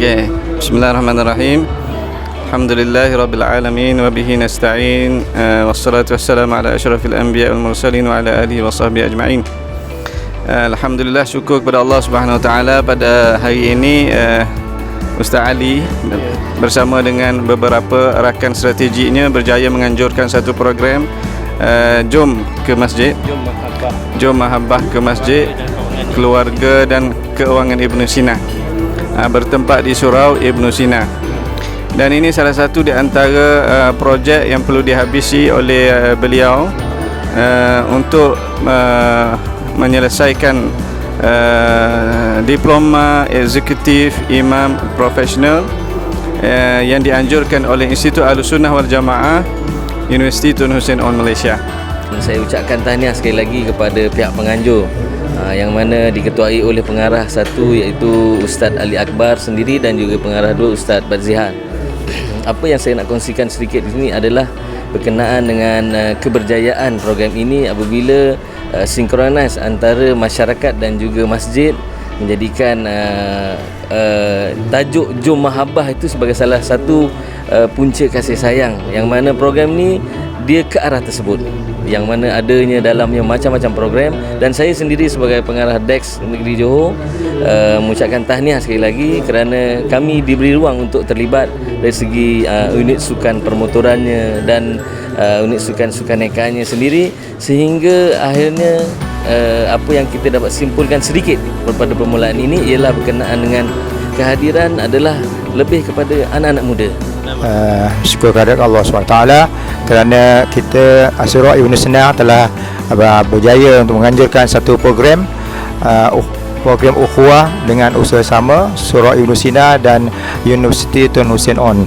Okay. Bismillahirrahmanirrahim. Alhamdulillahirabbil alamin wa bihi nasta'in. Wassalatu wassalamu ala asyrafil anbiya wal mursalin wa ala alihi wa sahbihi ajma'in. Alhamdulillah, syukur kepada Allah Subhanahu wa taala pada hari ini Ustaz Ali bersama dengan beberapa rakan strateginya berjaya menganjurkan satu program Jom ke Masjid, Jom Mahabbah ke Masjid, Keluarga dan Keuangan Ibnu Sina, bertempat di Surau Ibnu Sina. Dan ini salah satu di antara projek yang perlu dihabisi oleh beliau untuk menyelesaikan diploma eksekutif imam profesional yang dianjurkan oleh Institut Ahlussunnah wal Jamaah Universiti Tun Hussein On Malaysia. Saya ucapkan tahniah sekali lagi kepada pihak penganjur yang mana diketuai oleh pengarah satu iaitu Ustaz Ali Akbar sendiri dan juga pengarah dua Ustaz Badzihan. Apa yang saya nak kongsikan sedikit di sini adalah berkenaan dengan keberjayaan program ini apabila sinkronis antara masyarakat dan juga masjid menjadikan tajuk Jom Mahabbah itu sebagai salah satu punca kasih sayang, yang mana program ni dia ke arah tersebut, yang mana adanya dalamnya macam-macam program. Dan saya sendiri sebagai pengarah DEX Negeri Johor mengucapkan tahniah sekali lagi kerana kami diberi ruang untuk terlibat dari segi unit sukan permotorannya dan unit sukan nekannya sendiri, sehingga akhirnya apa yang kita dapat simpulkan sedikit pada permulaan ini ialah berkenaan dengan kehadiran adalah lebih kepada anak-anak muda. Syukur kepada Allah SWT kerana kita Surau Ibnu Sina telah berjaya untuk menganjurkan satu program ukhuwah dengan usaha sama Surau Ibnu Sina dan Universiti Tun Hussein On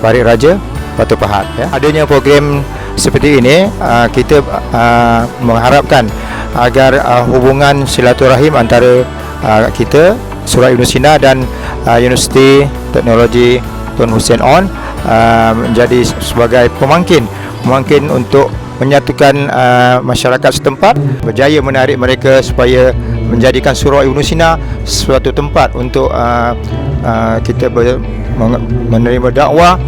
Parit Raja, Batu Pahat. Adanya program seperti ini kita mengharapkan agar hubungan silaturahim antara kita Surau Ibnu Sina dan Universiti Teknologi Tun Hussein On menjadi sebagai pemangkin untuk menyatukan masyarakat setempat, berjaya menarik mereka supaya menjadikan Surau Ibnu Sina suatu tempat untuk kita menerima dakwah,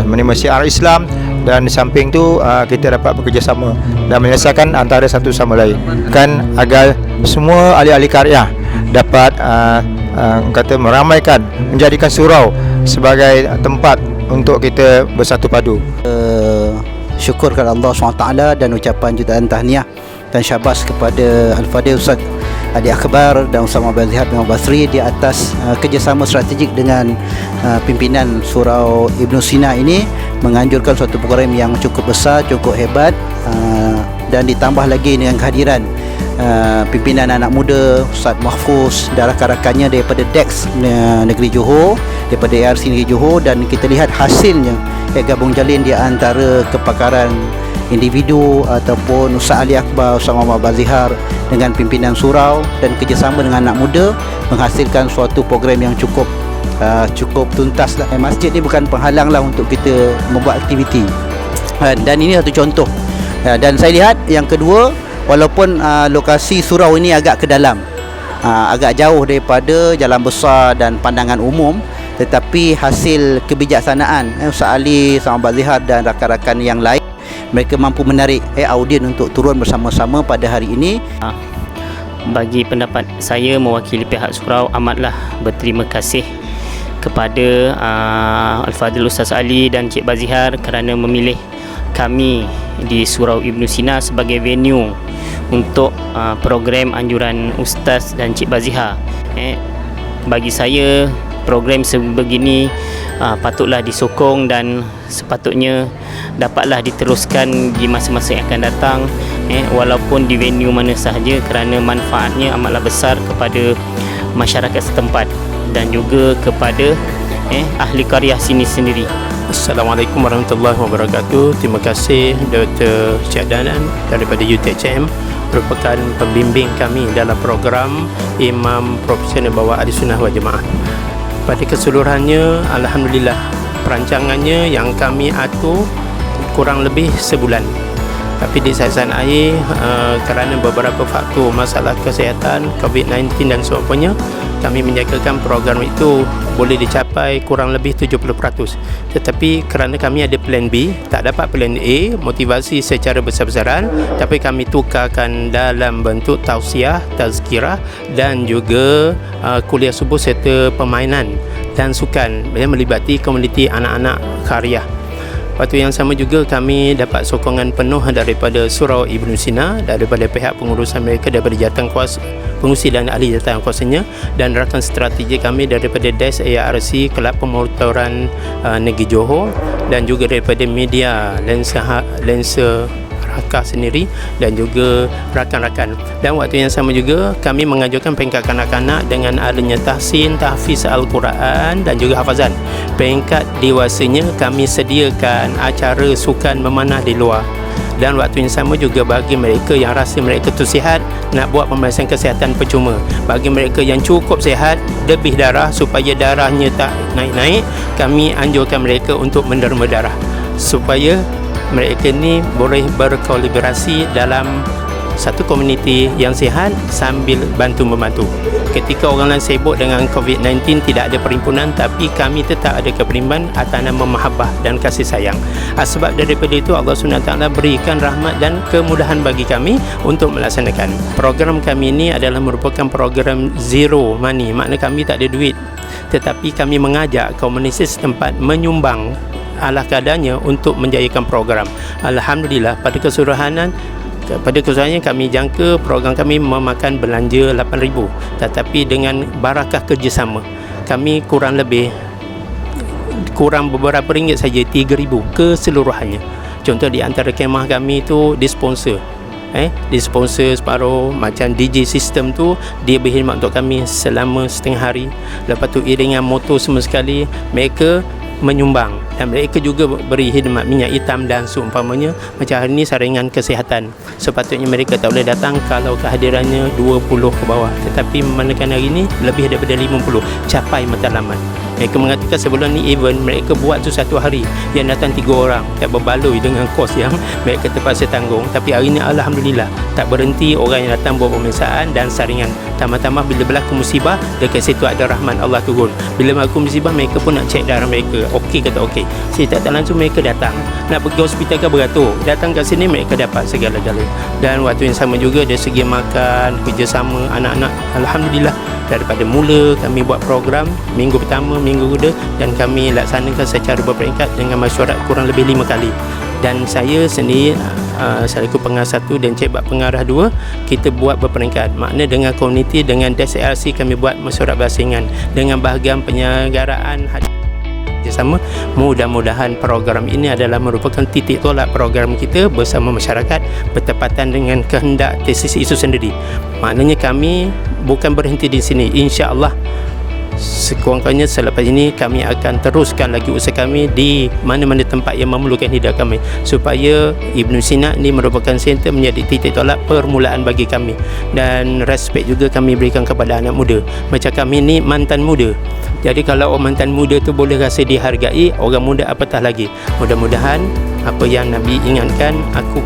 menerima syiar Islam, dan di samping tu kita dapat bekerjasama dan menyelesaikan antara satu sama lain, kan agar semua ahli-ahli karya dapat meramaikan, menjadikan surau sebagai tempat untuk kita bersatu padu. Syukur kepada Allah SWT dan ucapan jutaan tahniah dan syabas kepada Al-Fadhil Ustaz Ali Akbar dan Usama Badzihan bin Basri di atas kerjasama strategik dengan pimpinan Surau Ibnu Sina ini menganjurkan suatu program yang cukup besar, cukup hebat, dan ditambah lagi dengan kehadiran pimpinan anak muda Ustaz Mahfuz dan rakan-rakannya daripada DEX Negeri Johor, daripada ARC Negeri Johor, dan kita lihat hasilnya gabung jalin di antara kepakaran individu ataupun Ustaz Ali Akbar, Ustaz Muhammad Bazihar dengan pimpinan surau dan kerjasama dengan anak muda menghasilkan suatu program yang cukup tuntas lah. Masjid ni bukan penghalang lah untuk kita membuat aktiviti, dan ini satu contoh. Dan saya lihat yang kedua, walaupun lokasi surau ini agak ke dalam, agak jauh daripada jalan besar dan pandangan umum, tetapi hasil kebijaksanaan Ustaz Ali, Sahabat Zihar dan rakan-rakan yang lain, mereka mampu menarik audien untuk turun bersama-sama pada hari ini. Bagi pendapat saya mewakili pihak surau, amatlah berterima kasih kepada Al-Fadhil Ustaz Ali dan Cik Bazihar kerana memilih kami di Surau Ibnu Sina sebagai venue untuk program anjuran Ustaz dan Cik Bazihar. Bagi saya program sebegini patutlah disokong dan sepatutnya dapatlah diteruskan di masa-masa yang akan datang, walaupun di venue mana sahaja, kerana manfaatnya amatlah besar kepada masyarakat setempat dan juga kepada ahli karya sini sendiri. Assalamualaikum warahmatullahi wabarakatuh. Terima kasih Dr. Cik Danan daripada UTHM merupakan pembimbing kami dalam program Imam Profesional Bawah Ahlussunnah wal Jamaah. Pada keseluruhannya, alhamdulillah, perancangannya yang kami atur kurang lebih sebulan. Tapi di sasaran akhir kerana beberapa faktor masalah kesihatan COVID-19 dan sebagainya, kami menjagakan program itu boleh dicapai kurang lebih 70%. Tetapi kerana kami ada plan B, tak dapat plan A, motivasi secara besar-besaran, tapi kami tukarkan dalam bentuk tausiah, tazkirah dan juga kuliah subuh serta permainan dan sukan yang melibati komuniti anak-anak karya. Waktu yang sama juga kami dapat sokongan penuh daripada Surau Ibn Sina, daripada pihak pengurusan mereka, daripada jawatankuasa pengurusi dan ahli jawatankuasanya, dan rakan strategi kami daripada DES ARC Kelab Pemotoran Negeri Johor, dan juga daripada media Lensa Raka sendiri dan juga rakan-rakan. Dan waktu yang sama juga kami mengajukan peringkat kanak-kanak dengan adanya tahsin, tahfiz Al-Quran dan juga hafazan. Peringkat dewasanya kami sediakan acara sukan memanah di luar. Dan waktu yang sama juga bagi mereka yang rasa mereka tu sihat, nak buat pemeriksaan kesihatan percuma. Bagi mereka yang cukup sihat, lebih darah supaya darahnya tak naik-naik, kami anjurkan mereka untuk menderma darah supaya mereka ni boleh berkolaborasi dalam satu komuniti yang sihat sambil bantu-membantu. Ketika orang lain sibuk dengan COVID-19, tidak ada perhimpunan, tapi kami tetap ada keperimbangan atas nama mahabbah dan kasih sayang. Sebab daripada itu Allah SWT berikan rahmat dan kemudahan bagi kami untuk melaksanakan. Program kami ini adalah merupakan program zero money, makna kami tak ada duit, tetapi kami mengajak komuniti setempat menyumbang ala kadarnya untuk menjayakan program. Alhamdulillah pada keseluruhannya kami jangka program kami memakan belanja 8,000, tetapi dengan barakah kerjasama kami kurang beberapa ringgit saja 3,000 keseluruhannya. Contoh di antara kemah kami itu disponsor disponsor separuh, macam DJ sistem tu dia berkhidmat untuk kami selama setengah hari. Lepas tu iringan motor semua sekali mereka menyumbang, dan mereka juga beri khidmat minyak hitam dan seumpamanya. Macam hari ni saringan kesihatan, sepatutnya mereka tak boleh datang kalau kehadirannya 20 ke bawah, tetapi manakala hari ni lebih daripada 50 capai matlamat. Mereka mengatakan sebelum ni event mereka buat tu satu hari yang datang 3 orang, tak berbaloi dengan kos yang mereka terpaksa tanggung. Tapi hari ni Alhamdulillah tak berhenti orang yang datang buat pemeriksaan dan saringan. Tambah-tambah bila berlaku musibah, dekat situ ada rahmat Allah turun. Bila berlaku musibah mereka pun nak cek darah mereka, okey ke tak okey. Secara tak langsung mereka datang, nak pergi hospital ke beratur, datang kat sini mereka dapat segala-galanya. Dan waktu yang sama juga dari segi makan, kerjasama anak-anak, Alhamdulillah daripada mula kami buat program minggu pertama, minggu kedua, dan kami laksanakan secara berperingkat dengan masyarakat kurang lebih 5 kali. Dan saya sendiri selaku pengarah 1 dan Cik Bab pengarah 2, kita buat berperingkat. Makna dengan komuniti, dengan DSRC kami buat mesyuarat berasingan dengan bahagian penyelenggaraan sama. Mudah-mudahan program ini adalah merupakan titik tolak program kita bersama masyarakat bertepatan dengan kehendak tesis itu sendiri. Maknanya kami bukan berhenti di sini. InsyaAllah sekurang-kurangnya selepas ini kami akan teruskan lagi usaha kami di mana-mana tempat yang memerlukan hidayah kami, supaya Ibn Sina ini merupakan center, menjadi titik tolak permulaan bagi kami. Dan respect juga kami berikan kepada anak muda. Macam kami ni mantan muda, jadi kalau orang mantan muda tu boleh rasa dihargai, orang muda apatah lagi. Mudah-mudahan apa yang Nabi ingatkan, aku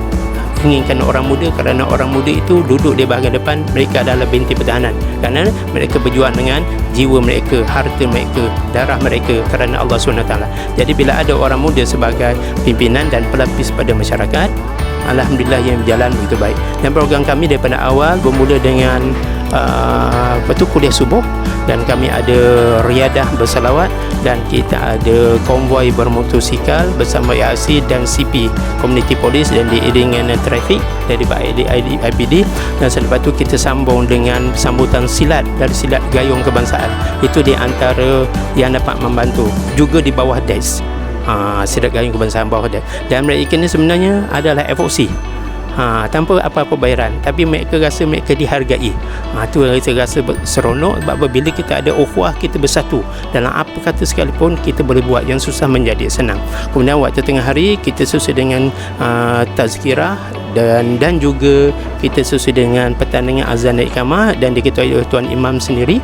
inginkan orang muda, kerana orang muda itu duduk di bahagian depan, mereka adalah binti pertahanan, kerana mereka berjuang dengan jiwa mereka, harta mereka, darah mereka kerana Allah SWT. Jadi bila ada orang muda sebagai pimpinan dan pelapis pada masyarakat, Alhamdulillah yang berjalan begitu baik. Dan program kami daripada awal bermula dengan kuliah subuh, dan kami ada riadah bersalawat, dan kita ada konvoi bermotosikal bersama ARC dan CP Community Police, dan diiringi trafik daripada IPD. Dan selepas itu kita sambung dengan sambutan silat dari silat gayung kebangsaan. Itu di antara yang dapat membantu juga di bawah DES, silat gayung kebangsaan bawah DES. Dan mereka ini sebenarnya adalah FOC, tanpa apa-apa bayaran, tapi mereka rasa mereka dihargai. Itu saya rasa seronok, sebab bila kita ada ukhuwah, kita bersatu dalam apa kata sekalipun, kita boleh buat yang susah menjadi senang. Kemudian waktu tengah hari kita susul dengan tazkirah, dan juga kita susul dengan pertandingan azan dan iqamah, dan diketuai oleh Tuan Imam sendiri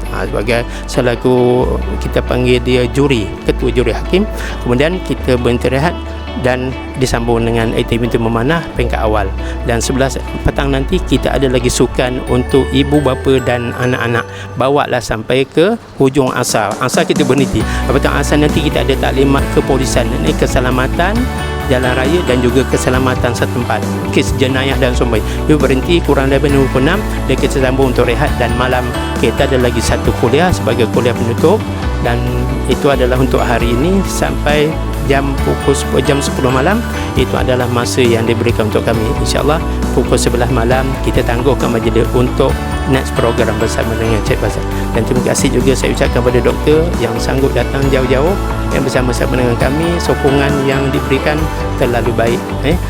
sebagai selaku, kita panggil dia juri, ketua juri hakim. Kemudian kita beristirahat dan disambung dengan aktiviti memanah peringkat awal. Dan 11 petang nanti kita ada lagi sukan untuk ibu bapa dan anak-anak. Bawalah sampai ke hujung asar. Asar kita berhenti. Petang asar nanti kita ada taklimat kepolisian, ini keselamatan jalan raya dan juga keselamatan setempat, kes jenayah dan sebagainya. Dia berhenti kurang lebih 26 dan kita sambung untuk rehat. Dan malam kita ada lagi satu kuliah sebagai kuliah penutup, dan itu adalah untuk hari ini sampai jam 10 malam. Itu adalah masa yang diberikan untuk kami. InsyaAllah pukul 11 malam kita tangguhkan majlis untuk next program bersama dengan Cik Bazar. Dan terima kasih juga saya ucapkan kepada doktor yang sanggup datang jauh-jauh yang bersama-sama dengan kami. Sokongan yang diberikan terlalu baik.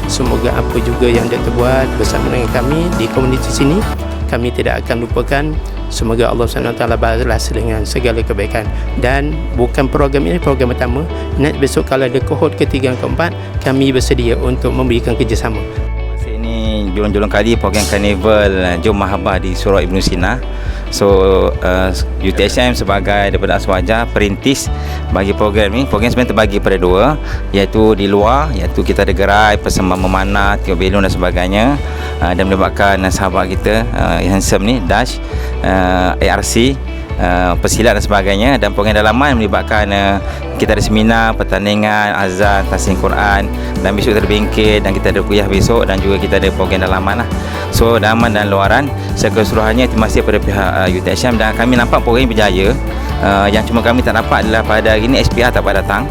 Semoga apa juga yang doktor buat bersama dengan kami di komuniti sini, kami tidak akan lupakan. Semoga Allah SWT balas dengan segala kebaikan. Dan bukan program ini program pertama. Next besok kalau ada kohort ketiga dan keempat, kami bersedia untuk memberikan kerjasama. Ini julung-julung kali program Karnival Jom Mahabbah di Surau Ibn Sina. So UTSM sebagai daripada Aswaja perintis bagi program ni. Program sebenarnya terbagi pada dua, iaitu di luar, iaitu kita ada gerai persembahan memanah, tiup belon dan sebagainya, dan melibatkan sahabat kita handsome ni Dash, ARC, pesilat dan sebagainya. Dan program dalaman melibatkan kita ada seminar, pertandingan, azan, tasing Quran, dan besok kita ada bengkel dan kita ada kuliah besok, dan juga kita ada program dalaman lah. So dalaman dan luaran keseluruhannya terima kasih pada pihak UTSM. Dan kami nampak program ini berjaya. Yang cuma kami tak dapat adalah pada hari ini SPR tak dapat datang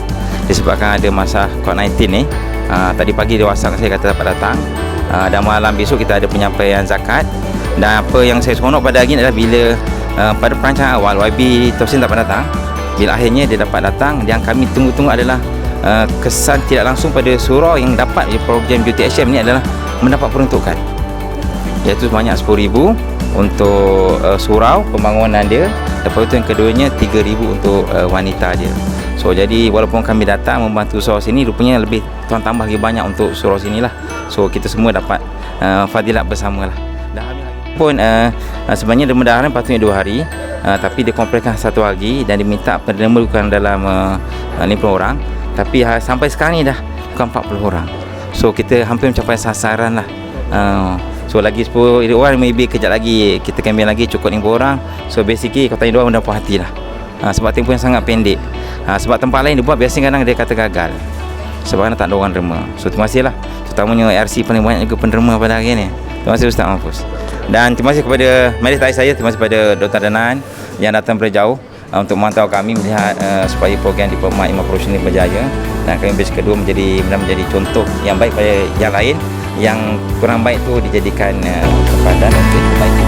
disebabkan ada masalah COVID-19 ni. Tadi pagi dia WhatsApp saya kata dapat datang. Dan malam besok kita ada penyampaian zakat. Dan apa yang saya seronok pada hari ini adalah bila pada perancangan awal YB Tausin tak dapat datang, bila akhirnya dia dapat datang. Yang kami tunggu-tunggu adalah kesan tidak langsung pada surau yang dapat program UTSM ni adalah mendapat peruntukan, iaitu sebanyak 10,000 untuk surau pembangunan dia. Lepas itu yang keduanya 3,000 untuk wanita dia. So jadi walaupun kami datang membantu surau sini, rupanya lebih tuan tambah lagi banyak untuk surau sini lah. So kita semua dapat fadilat bersama lah. Dan pun sebenarnya demedaran patutnya 2 hari, tapi dia kompreskan 1 hari dan diminta penerima bukan dalam 50 orang, tapi sampai sekarang ni dah bukan 40 orang. So kita hampir mencapai sasaran lah. So lagi 10 orang, maybe kejap lagi kita ambil lagi cukup 50 orang. So basically kau tanya 2 orang dah puas hati lah. Sebab tempoh yang sangat pendek. Sebab tempat lain dia buat biasanya kadang dia kata gagal sebab tak ada orang derma. So terima kasih lah, terutamanya RC paling banyak juga penerima pada hari ni. Terima kasih Ustaz Mahfuz. Dan terima kasih kepada majlis tarik saya, terima kasih kepada Dr. Danan yang datang dari jauh untuk memantau kami, melihat supaya program di Pemak Imam Profesional ini berjaya. Dan kami batch kedua menjadi contoh yang baik pada yang lain. Yang kurang baik tu dijadikan kepadan untuk kebaikan.